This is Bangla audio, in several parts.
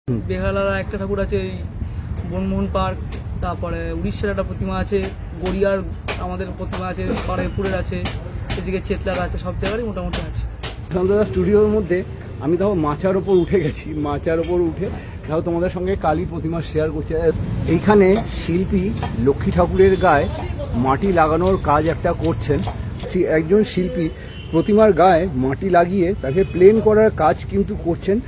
বেহালার একটা ঠাকুর আছে, এই বনমোহন পার্ক, তারপরে উড়িষ্যার একটা প্রতিমা আছে, গড়িয়ার আমাদের প্রতিমা আছে, বারুইপুরের আছে, এদিকে চেতলার আছে, সব জায়গারই মোটামুটি আছে। সন্ধ্যা স্টুডিওর মধ্যে আমি তাও মাচার ওপর উঠে গেছি, মাচার ওপর উঠে তাও তোমাদের সঙ্গে কালী প্রতিমা শেয়ার করছি। এইখানে শিল্পী লক্ষ্মী ঠাকুরের গায়ে মাটি লাগানোর কাজ একটা করছেন। একজন শিল্পী প্রতিমার গায়ে মাটি লাগিয়ে তাকে প্লেন করার কাজ কিন্তু করছেন।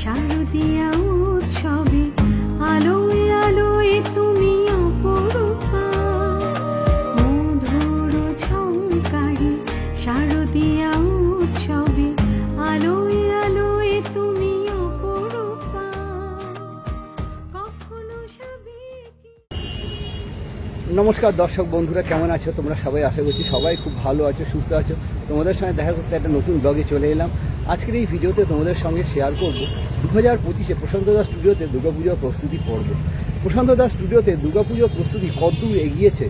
শারদীয়া উৎসবে আলোয় আলোয় তুমি অপরূপা, মধুর ঝংকারে শারদীয়া উৎসবে আলোয় আলোয় তুমি অপরূপা, কখনো নমস্কার দর্শক বন্ধুরা, কেমন আছো তোমরা সবাই? আশা করছি সবাই খুব ভালো আছো, সুস্থ আছো। তোমাদের সঙ্গে দেখা করতে একটা নতুন ব্লগে চলে এলাম। আজকের এই ভিডিওতে তোমাদের সঙ্গে শেয়ার করব 2025-এ প্রশান্ত দাস স্টুডিওতে দুর্গাপুজোর প্রস্তুতি পর্ব। প্রশান্ত দাস স্টুডিওতে দুর্গাপুজোর প্রস্তুতি কতদূর এগিয়েছে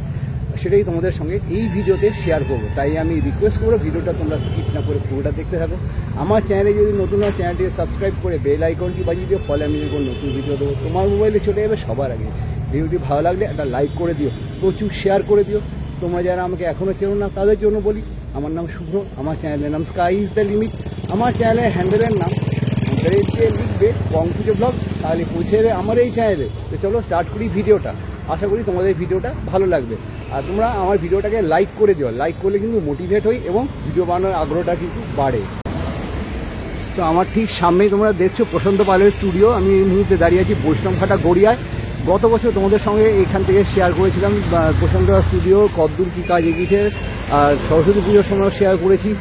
সেটাই তোমাদের সঙ্গে এই ভিডিওতে শেয়ার করব। তাই আমি রিকোয়েস্ট করবো ভিডিওটা তোমরা স্কিপ না করে পুরোটা দেখতে থাকো। আমার চ্যানেলে যদি নতুন হয় চ্যানেলটিকে সাবস্ক্রাইব করে বেল আইকনটি বাজিয়ে দিও, ফলে আমি যখন নতুন ভিডিও দেবো তোমার মোবাইলে চলে যাবে সবার আগে। ভিডিওটি ভালো লাগলে একটা লাইক করে দিও, প্রচুর শেয়ার করে দিও। তোমরা যারা আমাকে এখনও চেনো না তাদের জন্য বলি, আমার নাম শুভ্র, আমার চ্যানেলের নাম স্কাই ইজ দ্য লিমিট। আমার চ্যানেলের হ্যান্ডেলের নাম লিখবে পঙ্কজ ব্লগ, তাহলে পৌঁছে যাবে আমার এই চ্যানেলে। তো চলো স্টার্ট করি ভিডিওটা। আশা করি তোমাদের ভিডিওটা ভালো লাগবে। আর তোমরা আমার ভিডিওটাকে লাইক করে দিও, লাইক করলে কিন্তু মোটিভেট হই এবং ভিডিও বানানোর আগ্রহটা কিন্তু বাড়ে। তো আমার ঠিক সামনেই তোমরা দেখছো প্রশান্ত পালের স্টুডিও। আমি এই মুহূর্তে দাঁড়িয়ে আছি বৈষ্ণবঘাটা গড়িয়ায়। গত বছর তোমাদের সঙ্গে এইখান থেকে শেয়ার করেছিলাম প্রশান্ত স্টুডিও কতদূর কী কাজ এগিয়েছে, আর সরস্বতী পুজোর সময় শেয়ার করেছি।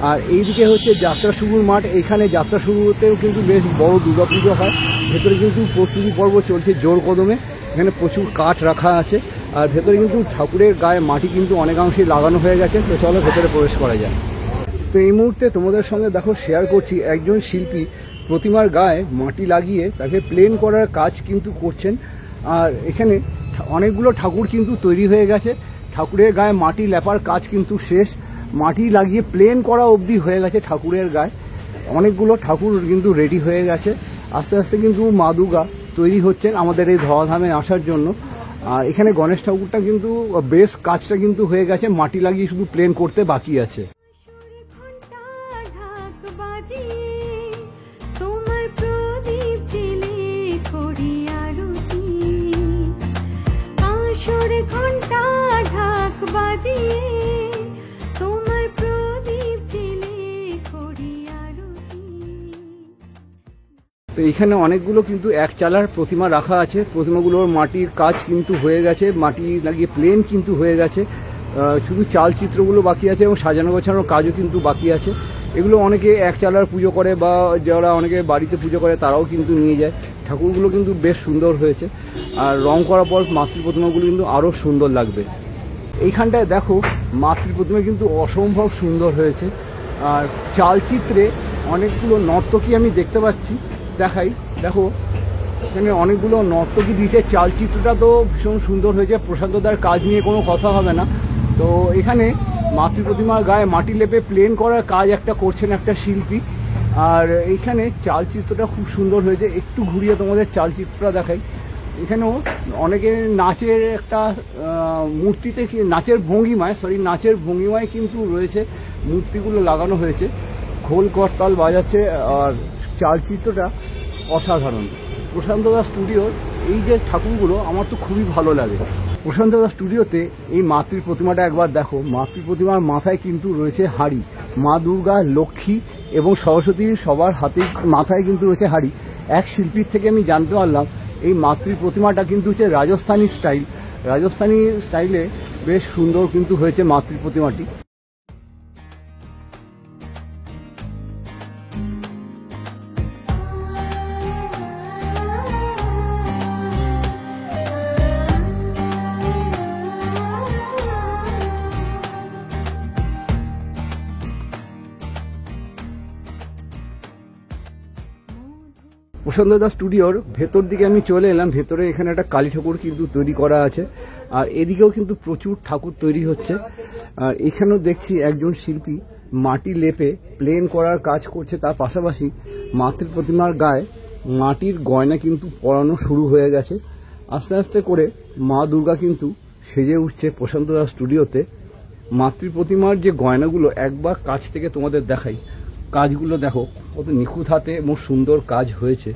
আর এইদিকে হচ্ছে যাত্রা শুরুর মাঠ। এইখানে যাত্রা শুরুতেও কিন্তু বেশ বড় দুর্গাপুজো হয়। ভেতরে কিন্তু প্রস্তুতি পর্ব চলছে জোর কদমে। এখানে প্রচুর কাঠ রাখা আছে, আর ভেতরে কিন্তু ঠাকুরের গায়ে মাটি কিন্তু অনেকাংশেই লাগানো হয়ে গেছে। তো চলো ভেতরে প্রবেশ করা যায়। তো এই মুহূর্তে তোমাদের সঙ্গে দেখো শেয়ার করছি একজন শিল্পী প্রতিমার গায়ে মাটি লাগিয়ে তাকে প্লেন করার কাজ কিন্তু করছেন। আর এখানে অনেকগুলো ঠাকুর কিন্তু তৈরি হয়ে গেছে। ঠাকুরের গায়ে মাটি লেপার কাজ কিন্তু শেষ, মাটি লাগিয়ে প্লেন করা অবধি হয়ে গেছে ঠাকুরের গায়ে। অনেকগুলো ঠাকুর কিন্তু রেডি হয়ে গেছে। আস্তে আস্তে কিন্তু মা দুর্গা তৈরি হচ্ছেন আমাদের এই ধরাধামে আসার জন্য। আর এখানে গণেশ ঠাকুরটা কিন্তু বেশ কাজটা কিন্তু হয়ে গেছে, মাটি লাগিয়ে শুধু প্লেন করতে বাকি আছে। তো এখানে অনেকগুলো কিন্তু এক চালার প্রতিমা রাখা আছে। প্রতিমাগুলোর মাটির কাজ কিন্তু হয়ে গেছে, মাটি লাগিয়ে প্লেন কিন্তু হয়ে গেছে। শুধু চালচিত্রগুলো বাকি আছে এবং সাজানো গোছানোর কাজও কিন্তু বাকি আছে। এগুলো অনেকে এক চালার পুজো করে বা যারা অনেকে বাড়িতে পুজো করে তারাও কিন্তু নিয়ে যায়। ঠাকুরগুলো কিন্তু বেশ সুন্দর হয়েছে, আর রং করার পর মাতৃ প্রতিমাগুলো কিন্তু আরও সুন্দর লাগবে। এইখানটায় দেখো মাতৃ প্রতিমা কিন্তু অসম্ভব সুন্দর হয়েছে। আর চালচিত্রে অনেকগুলো নর্তকী আমি দেখতে পাচ্ছি, দেখাই। দেখো এখানে অনেকগুলো নর্তকী দিয়েছে। চালচিত্রটা তো ভীষণ সুন্দর হয়েছে, প্রশান্তদার কাজ নিয়ে কোনো কথা হবে না। তো এখানে মাতৃ প্রতিমার গায়ে মাটি লেপে প্লেন করার কাজ একটা করছেন একটা শিল্পী। আর এইখানে চালচিত্রটা খুব সুন্দর হয়েছে। একটু ঘুরিয়ে তোমাদের চালচিত্রটা দেখাই। এখানেও অনেকে নাচের একটা মূর্তিতে নাচের ভঙ্গিমায় কিন্তু রয়েছে, মূর্তিগুলো লাগানো হয়েছে, খোল করতাল বাজাচ্ছে। আর চালচিত্রটা অসাধারণ। প্রশান্ত দাস স্টুডিওর এই যে ঠাকুরগুলো আমার তো খুবই ভালো লাগে। প্রশান্ত দাস স্টুডিওতে এই মাতৃ প্রতিমাটা একবার দেখো। মাতৃ প্রতিমার মাথায় কিন্তু রয়েছে হাঁড়ি। মা দুর্গা, লক্ষ্মী এবং সরস্বতীর সবার হাতে মাথায় কিন্তু রয়েছে হাঁড়ি। এক শিল্পীর থেকে আমি জানতে পারলাম এই মাতৃ প্রতিমাটা কিন্তু হচ্ছে রাজস্থানী স্টাইলে বেশ সুন্দর কিন্তু হয়েছে মাতৃ প্রতিমাটি। প্রশান্ত দাস স্টুডিওর ভেতর দিকে আমি চলে এলাম। ভেতরে এখানে একটা কালী ঠাকুর কিন্তু তৈরি করা আছে, আর এদিকেও কিন্তু প্রচুর ঠাকুর তৈরি হচ্ছে। আর এখানেও দেখছি একজন শিল্পী মাটি লেপে প্লেন করার কাজ করছে, তার পাশাপাশি মাতৃ প্রতিমার গায়ে মাটির গয়না কিন্তু পরানো শুরু হয়ে গেছে। আস্তে আস্তে করে মা দুর্গা কিন্তু সেজে উঠছে প্রশান্ত দাস স্টুডিওতে। মাতৃ প্রতিমার যে গয়নাগুলো একবার কাছ থেকে তোমাদের দেখাই, কাজগুলো দেখো কত নিখুঁত হাতে এবং সুন্দর কাজ হয়েছে,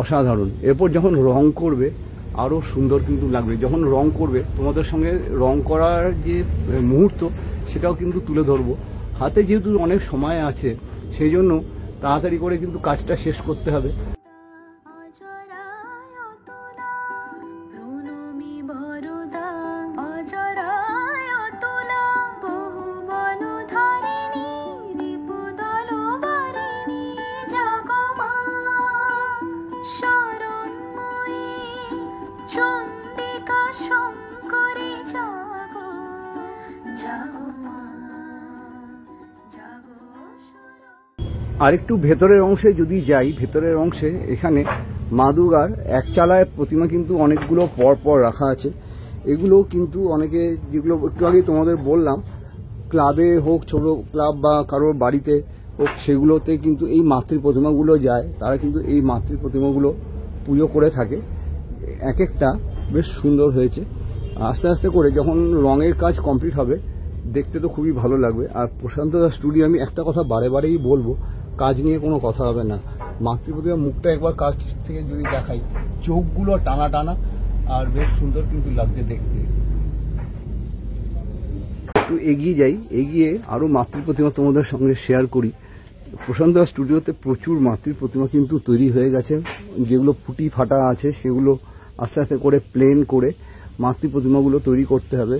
অসাধারণ। এরপর যখন রং করবে আরও সুন্দর কিন্তু লাগবে। যখন রং করবে তোমাদের সঙ্গে রং করার যে মুহূর্ত সেটাও কিন্তু তুলে ধরবো। হাতে যেহেতু অনেক সময় আছে সেই জন্য তাড়াতাড়ি করে কিন্তু কাজটা শেষ করতে হবে। আরেকটু ভেতরের অংশে যদি যাই, ভেতরের অংশে এখানে মা দুর্গার এক চালায় প্রতিমা কিন্তু অনেকগুলো পর পর রাখা আছে। এগুলো কিন্তু অনেকে, যেগুলো একটু আগে তোমাদের বললাম, ক্লাবে হোক, ছোট ক্লাব বা কারোর বাড়িতে হোক, সেগুলোতে কিন্তু এই মাতৃ প্রতিমাগুলো যায়। তারা কিন্তু এই মাতৃ প্রতিমাগুলো পুজো করে থাকে। এক একটা বেশ সুন্দর হয়েছে। আস্তে আস্তে করে যখন রঙের কাজ কমপ্লিট হবে দেখতে তো খুবই ভালো লাগবে। আর প্রশান্ত দাস স্টুডিও, আমি একটা কথা বারে বারেই বলবো, কাজ নিয়ে কোনো কথা হবে না। মাতৃ প্রতিমার মুখটা একবার কাছ থেকে যদি দেখাই, চোখগুলো টানা টানা আর বেশ সুন্দর কিন্তু লাগছে দেখতে। একটু এগিয়ে যাই, এগিয়ে আরও মাতৃ প্রতিমা তোমাদের সঙ্গে শেয়ার করি। প্রশান্ত দাস স্টুডিওতে প্রচুর মাতৃ প্রতিমা কিন্তু তৈরি হয়ে গেছে। যেগুলো ফুটি ফাটা আছে সেগুলো আস্তে আস্তে করে প্লেন করে মাতৃ প্রতিমাগুলো তৈরি করতে হবে।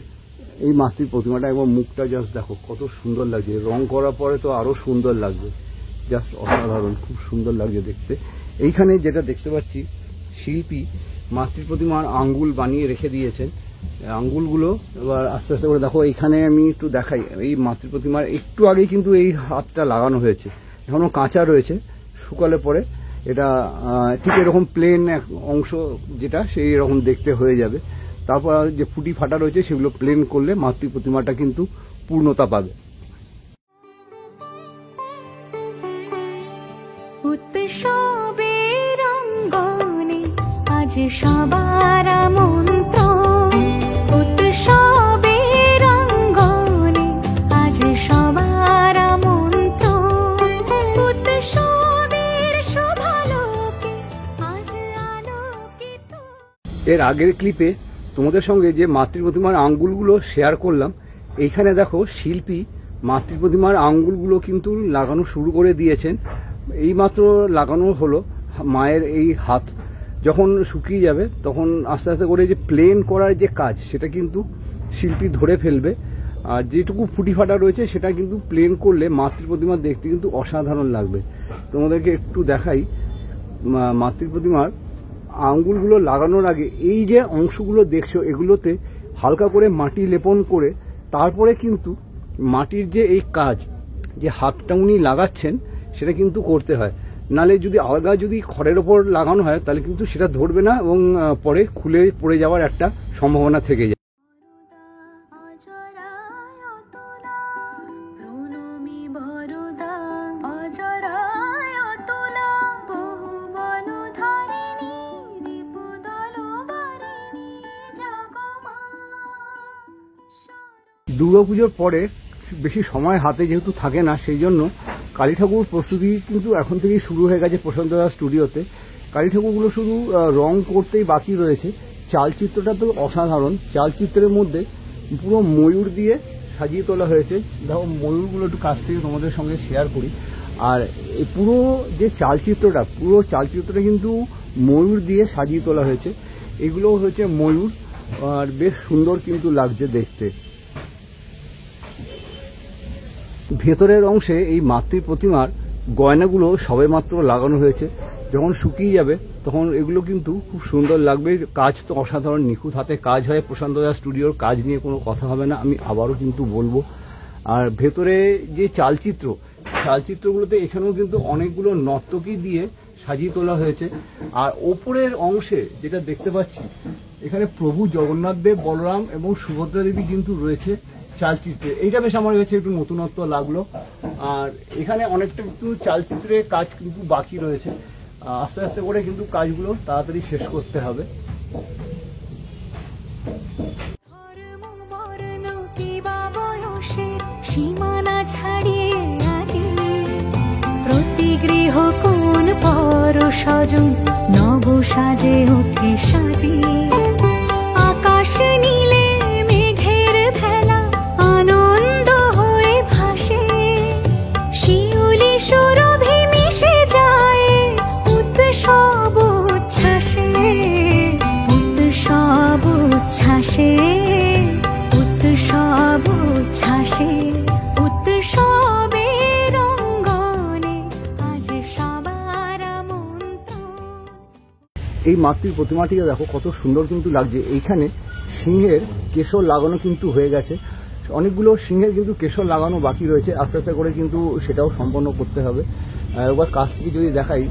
এই মাতৃ প্রতিমাটা একবার মুখটা জাস্ট দেখো কত সুন্দর লাগছে। রং করার পরে তো আরও সুন্দর লাগবে, জাস্ট অসাধারণ, খুব সুন্দর লাগছে দেখতে। এইখানে যেটা দেখতে পাচ্ছি, শিল্পী মাতৃ প্রতিমার আঙ্গুল বানিয়ে রেখে দিয়েছেন। আঙ্গুলগুলো এবার আস্তে আস্তে করে দেখো, এইখানে আমি একটু দেখাই। এই মাতৃ প্রতিমার একটু আগেই কিন্তু এই হাতটা লাগানো হয়েছে, এখনও কাঁচা রয়েছে। শুকালে পরে এটা ঠিক এরকম প্লেন এক অংশ যেটা সেই রকম দেখতে হয়ে যাবে। তারপর যে ফুটি ফাটা রয়েছে সেগুলো প্লেন করলে মাতৃ প্রতিমাটা কিন্তু পূর্ণতা পাবে। উৎসবের অঙ্গনে আজ সবার আমন্ত্রণ, উৎসবের অঙ্গনে আজ সবার আমন্ত্রণ, উৎসবের শোভালোকে আজ আলোকিত। এর আগের ক্লিপে তোমাদের সঙ্গে যে মাতৃ প্রতিমার আঙ্গুলগুলো শেয়ার করলাম, এইখানে দেখো শিল্পী মাতৃ প্রতিমার আঙ্গুলগুলো কিন্তু লাগানো শুরু করে দিয়েছেন। এইমাত্র লাগানো হলো মায়ের এই হাত। যখন শুকিয়ে যাবে তখন আস্তে আস্তে করে যে প্লেন করার যে কাজ সেটা কিন্তু শিল্পী ধরে ফেলবে। আর যেটুকু ফুটি ফাটা রয়েছে সেটা কিন্তু প্লেন করলে মাতৃ প্রতিমা দেখতে কিন্তু অসাধারণ লাগবে। তোমাদেরকে একটু দেখাই মাতৃ প্রতিমার আঙ্গুলগুলো লাগানোর আগে এই যে অংশগুলো দেখছো, এগুলোতে হালকা করে মাটি লেপন করে তারপরে কিন্তু মাটির যে এই কাজ, যে হাতটা উনি লাগাচ্ছেন সেটা কিন্তু করতে হয়। নালে যদি আলগা যদি খড়ের ওপর লাগানো হয় তাহলে কিন্তু সেটা ধরবে না এবং পরে খুলে পড়ে যাওয়ার একটা সম্ভাবনা থেকে যায়। দুর্গাপুজোর পরে বেশি সময় হাতে যেহেতু থাকে না, সেই জন্য কালী ঠাকুর প্রস্তুতি কিন্তু এখন থেকেই শুরু হয়ে গেছে প্রশান্ত দাস স্টুডিওতে। কালী ঠাকুরগুলো শুধু রং করতেই বাকি রয়েছে। চালচিত্রটা তো অসাধারণ। চালচিত্রের মধ্যে পুরো ময়ূর দিয়ে সাজিয়ে তোলা হয়েছে। দেখো ময়ূরগুলো একটু কাছ থেকে তোমাদের সঙ্গে শেয়ার করি। আর এই পুরো যে চালচিত্রটা, পুরো চালচিত্রটা কিন্তু ময়ূর দিয়ে সাজিয়ে তোলা হয়েছে। এগুলো হচ্ছে ময়ূর, আর বেশ সুন্দর কিন্তু লাগছে দেখতে। ভেতরের অংশে এই মাতৃ প্রতিমার গয়নাগুলো সবেমাত্র লাগানো হয়েছে। যখন শুকিয়ে যাবে তখন এগুলো কিন্তু খুব সুন্দর লাগবে। কাজ তো অসাধারণ, নিখুঁত হাতে কাজ হয় প্রশান্ত দাস স্টুডিওর। কাজ নিয়ে কোনো কথা হবে না, আমি আবারও কিন্তু বলবো। আর ভেতরে যে চালচিত্রগুলোতে এখানেও কিন্তু অনেকগুলো নর্তকী দিয়ে সাজিয়ে তোলা হয়েছে। আর ওপরের অংশে যেটা দেখতে পাচ্ছি, এখানে প্রভু জগন্নাথ দেব, বলরাম এবং সুভদ্রা দেবী কিন্তু রয়েছে চালচিত্রে। এইটা বেশ আমার কাছে একটু নতুনত্ব লাগলো। আর এখানে অনেকটা কিন্তু চালচিত্রের কাজ কিন্তু বাকি রয়েছে, আস্তে আস্তে করে কিন্তু কাজগুলো তাড়াতাড়ি শেষ করতে হবে। ধর্ম বর্ণ কিবা বয়সের সীমানা ছাড়িয়ে আজি প্রতি গৃহ কোন পর স্বজন নব সাজে ওঠে সাজিয়ে আকাশ নীলে মেঘের ভেলা আনন্দ হয়ে ভাসে শিউলি সুরভি মিশে যায় উৎসব উচ্ছ্বাসে উৎসব উচ্ছ্বাসে উৎসব উচ্ছ্বাসে উৎসবের অঙ্গনে আজ সবার আমন্ত্রণ। এই মাতৃ প্রতিমাটিকে দেখো কত সুন্দর কিন্তু লাগছে। এইখানে সিংহের কেশর লাগানো কিন্তু হয়ে গেছে, অনেকগুলো সিংহের কিন্তু কেশর লাগানো বাকি রয়েছে, আস্তে আস্তে করে কিন্তু সেটাও সম্পন্ন করতে হবে। একবার কাছ থেকে যদি দেখাই,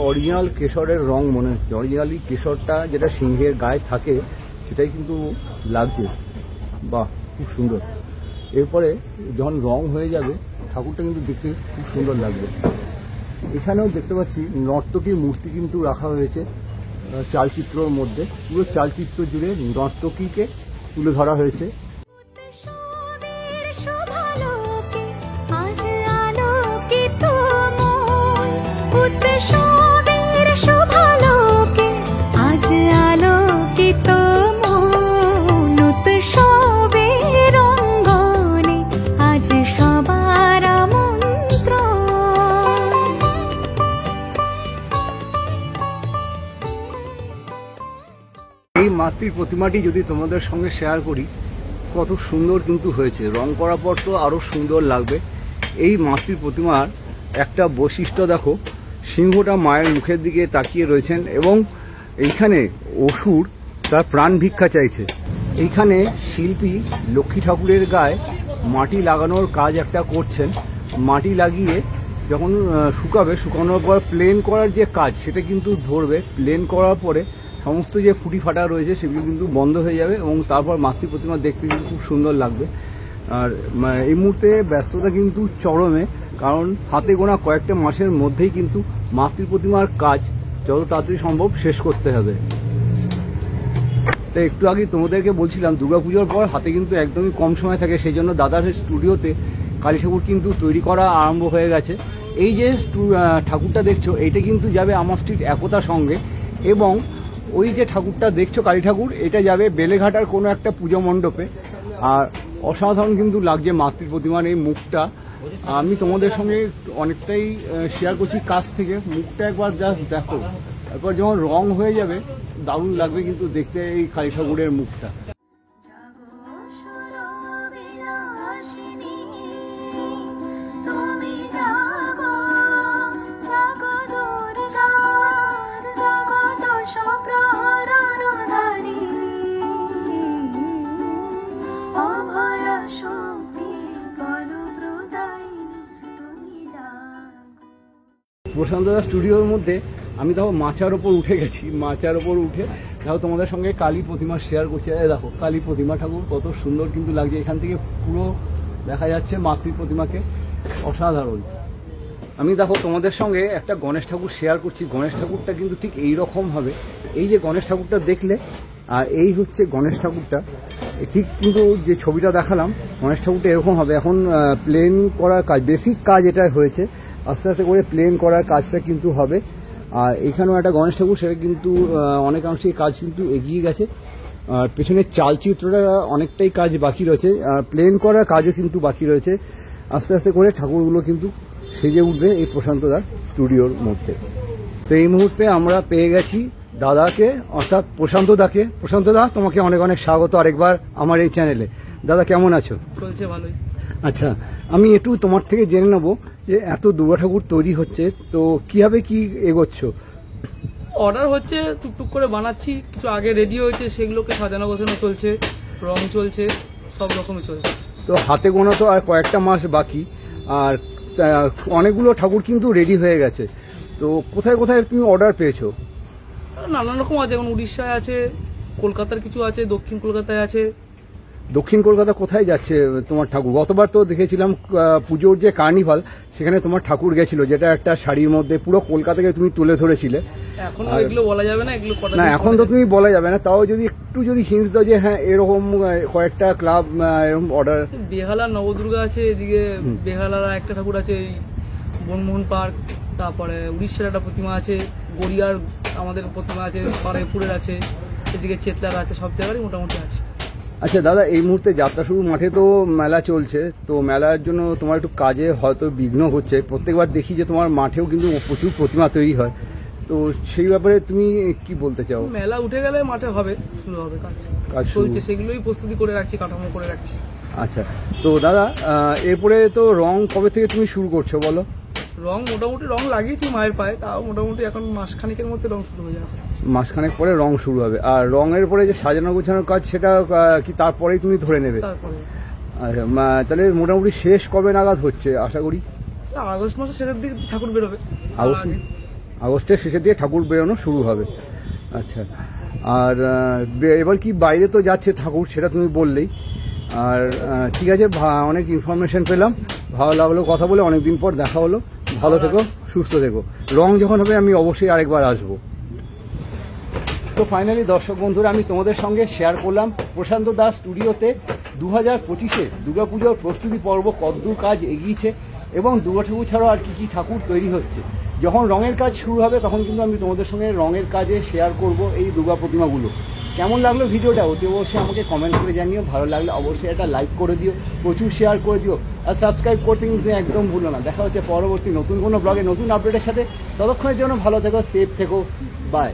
অরিজিনাল কেশরের রং মনে হচ্ছে, অরিজিনালি কেশরটা যেটা সিংহের গায়ে থাকে সেটাই কিন্তু লাগছে। বাহ, খুব সুন্দর। এরপরে যখন রং হয়ে যাবে ঠাকুরটা কিন্তু দেখতে খুব সুন্দর লাগবে। এখানেও দেখতে পাচ্ছি নর্তকীর মূর্তি কিন্তু রাখা হয়েছে চালচিত্রর মধ্যে, পুরো চালচিত্র জুড়ে নর্তকীকে তুলে ধরা হয়েছে। উৎসবের শোভালোকে আজ আলোকিত মন উৎসবের শোভালোকে আজ আলোকিত মন উৎসবের অঙ্গনে আজ সবার আমন্ত্রণ। এই মাতৃ প্রতিমাটি যদি তোমাদের সঙ্গে শেয়ার করি, কত সুন্দর কিন্তু হয়েছে। রং করার পর তো আরো সুন্দর লাগবে। এই মাতৃ প্রতিমার একটা বৈশিষ্ট্য দেখো, সিংহটা মায়ের মুখের দিকে তাকিয়ে রয়েছেন এবং এইখানে অসুর তার প্রাণ ভিক্ষা চাইছে। এইখানে শিল্পী লক্ষ্মী ঠাকুরের গায়ে মাটি লাগানোর কাজ একটা করছেন। মাটি লাগিয়ে যখন শুকাবে, শুকানোর পর প্লেন করার যে কাজ সেটা কিন্তু ধরবে। প্লেন করার পরে সমস্ত যে ফুটি ফাটা রয়েছে সেগুলো কিন্তু বন্ধ হয়ে যাবে এবং তারপর মাতৃ প্রতিমা দেখতে কিন্তু খুব সুন্দর লাগবে। আর এই মুহূর্তে ব্যস্ততা কিন্তু চরমে, কারণ হাতে গোনা কয়েকটা মাসের মধ্যেই কিন্তু মাতৃ প্রতিমার কাজ যত তাড়াতাড়ি সম্ভব শেষ করতে হবে। তো একটু আগে তোমাদেরকে বলছিলাম দুর্গাপুজোর পর হাতে কিন্তু একদমই কম সময় থাকে, সেই জন্য দাদার স্টুডিওতে কালী ঠাকুর কিন্তু তৈরি করা আরম্ভ হয়ে গেছে। এই যে ঠাকুরটা দেখছো, এইটা কিন্তু যাবে আমার স্ট্রিট একতা সঙ্গে, এবং ওই যে ঠাকুরটা দেখছো কালী ঠাকুর, এটা যাবে বেলেঘাটার কোনো একটা পুজো মণ্ডপে। আর অসাধারণ কিন্তু লাগছে মাতৃ প্রতিমার এই মুখটা। আমি তোমাদের সঙ্গে অনেকটাই শেয়ার করছি কাছ থেকে, মুখটা একবার জাস্ট দেখো। তারপর যখন রং হয়ে যাবে দারুণ লাগবে কিন্তু দেখতে এই কালী ঠাকুরের মুখটা। প্রশান্ত দা স্টুডিওর মধ্যে আমি দেখো মাচার ওপর উঠে গেছি। মাচার ওপর উঠে দেখো তোমাদের সঙ্গে কালী প্রতিমা শেয়ার করছি। দেখো কালী প্রতিমা ঠাকুর কত সুন্দর কিন্তু লাগছে, এখান থেকে পুরো দেখা যাচ্ছে মাতৃ প্রতিমাকে, অসাধারণ। আমি দেখো তোমাদের সঙ্গে একটা গণেশ ঠাকুর শেয়ার করছি। গণেশ ঠাকুরটা কিন্তু ঠিক এই রকম হবে। এই যে গণেশ ঠাকুরটা দেখলে, আর এই হচ্ছে গণেশ ঠাকুরটা, ঠিক কিন্তু যে ছবিটা দেখালাম গণেশ ঠাকুরটা এরকম হবে। এখন প্লেন করার কাজ, বেসিক কাজ এটা হয়েছে, আস্তে আস্তে করে প্লেন করার কাজটা কিন্তু হবে। আর এখানেও একটা গণেশ ঠাকুর, সেটা কিন্তু অনেকাংশে কাজ কিন্তু এগিয়ে গেছে। আর পেছনের চালচিত্রটা অনেকটাই কাজ বাকি রয়েছে, আর প্লেন করার কাজও কিন্তু বাকি রয়েছে। আস্তে আস্তে করে ঠাকুরগুলো কিন্তু সেজে উঠবে এই প্রশান্ত দার স্টুডিওর মধ্যে। তো এই মুহূর্তে আমরা পেয়ে গেছি দাদাকে, অর্থাৎ প্রশান্ত দাকে। প্রশান্ত দা, তোমাকে অনেক অনেক স্বাগত আরেকবার আমার এই চ্যানেলে। দাদা কেমন আছো? চলছে ভালোই। আচ্ছা, আমি একটু তোমার থেকে জেনে নেবো যে এত দুর্গা ঠাকুর তৈরি হচ্ছে, তো কিভাবে কি এগোচ্ছ? অর্ডার হচ্ছে, টুকটুক করে বানাচ্ছি, কিছু আগে রেডি হয়েছে, সেগুলোকে সাজানো গোছানো চলছে, রং চলছে, সব রকমই চলছে। তো হাতে গোনা তো আর কয়েকটা মাস বাকি, আর অনেকগুলো ঠাকুর কিন্তু রেডি হয়ে গেছে। তো কোথায় কোথায় তুমি অর্ডার পেয়েছো? নানান রকম আছে, যেমন উড়িষ্যায় আছে, কলকাতার কিছু আছে, দক্ষিণ কলকাতায় আছে। দক্ষিণ কলকাতা কোথায় যাচ্ছে তোমার ঠাকুর? গতবার তো দেখেছিলাম পুজোর যে কার্নিভাল, সেখানে তোমার ঠাকুর গেছিল, যেটা একটা শাড়ির মধ্যে পুরো কলকাতাকে তুমি তুলে ধরেছিলে। এখন এগুলো বলা যাবে না, এগুলো না, এখন তো তুমি বলা যাবে না, তাও যদি একটু যদি হিন্টস দাও যে হ্যাঁ এরকম কয়েকটা ক্লাব এরকম অর্ডার। বেহালা নবদুর্গা আছে, এদিকে বেহালার একটা ঠাকুর আছে এই বনমোহন পার্ক, তারপরে উড়িষ্যার একটা প্রতিমা আছে, গড়িয়ার আমাদের প্রতিমা আছে, বারুইপুরের আছে, এদিকে চেতলার আছে, সব জায়গারই মোটামুটি আছে। আচ্ছা দাদা, এই মুহূর্তে যাত্রা শুরু মাঠে তো মেলা চলছে, তো মেলার জন্য তোমার একটু কাজে হয়তো বিঘ্ন হচ্ছে। প্রত্যেকবার দেখি যে তোমার মাঠেও কিন্তু প্রচুর প্রতিমা তৈরি হয়, তো সেই ব্যাপারে তুমি কি বলতে চাও? মেলা উঠে গেলে মাঠে হবে, শুরু হবে কাজ শুরু। চলছে, সেগুলোই প্রস্তুতি করে রাখছি, কাঠামো করে রাখছি। আচ্ছা, তো দাদা এরপরে তো রং কবে থেকে তুমি শুরু করছো বলো? রং মোটামুটি রং লাগিয়েছি মায়ের পায়ে, তাও মোটামুটি এখন মাসখানেকের মধ্যে রং শুরু হয়ে যাবে। মাসখানেক পরে রং শুরু হবে, আর রঙের পরে যে সাজানো গোছানোর কাজ সেটা কি তারপরেই তুমি ধরে নেবে? তারপরে আচ্ছা, তাহলে মোটামুটি শেষ কবে নাগাদ হচ্ছে আশা করি? আগস্ট মাসের শেষের দিকে ঠাকুর বেরোবে। আগস্টের শেষের দিকে ঠাকুর বেরোনো শুরু হবে। আচ্ছা, আর এবার কি বাইরে তো যাচ্ছে ঠাকুর, সেটা তুমি বললেই। আর ঠিক আছে, অনেক ইনফরমেশন পেলাম, ভালো লাগলো কথা বলে, অনেকদিন পর দেখা হলো। ভালো থেকো, সুস্থ থেকো। রং যখন হবে আমি অবশ্যই আরেকবার আসবো। তো ফাইনালি দর্শক বন্ধুরা, আমি তোমাদের সঙ্গে শেয়ার করলাম প্রশান্ত দাস স্টুডিওতে 2025-এ দুর্গাপুজোর প্রস্তুতি পর্ব কতদূর কাজ এগিয়েছে এবং দুর্গা ঠাকুর ছাড়াও আর কি ঠাকুর তৈরি হচ্ছে। যখন রঙের কাজ শুরু হবে তখন কিন্তু আমি তোমাদের সঙ্গে রঙের কাজে শেয়ার করব এই দুর্গা প্রতিমাগুলো। কেমন লাগলো ভিডিওটা অতি অবশ্যই আমাকে কমেন্ট করে জানিও। ভালো লাগলে অবশ্যই একটা লাইক করে দিও, প্রচুর শেয়ার করে দিও, আর সাবস্ক্রাইব করতে কিন্তু একদম ভুলো না। দেখা হচ্ছে পরবর্তী নতুন কোনো ব্লগে নতুন আপডেটের সাথে। ততক্ষণের জন্য ভালো থেকো, সেফ থেকো, বাই।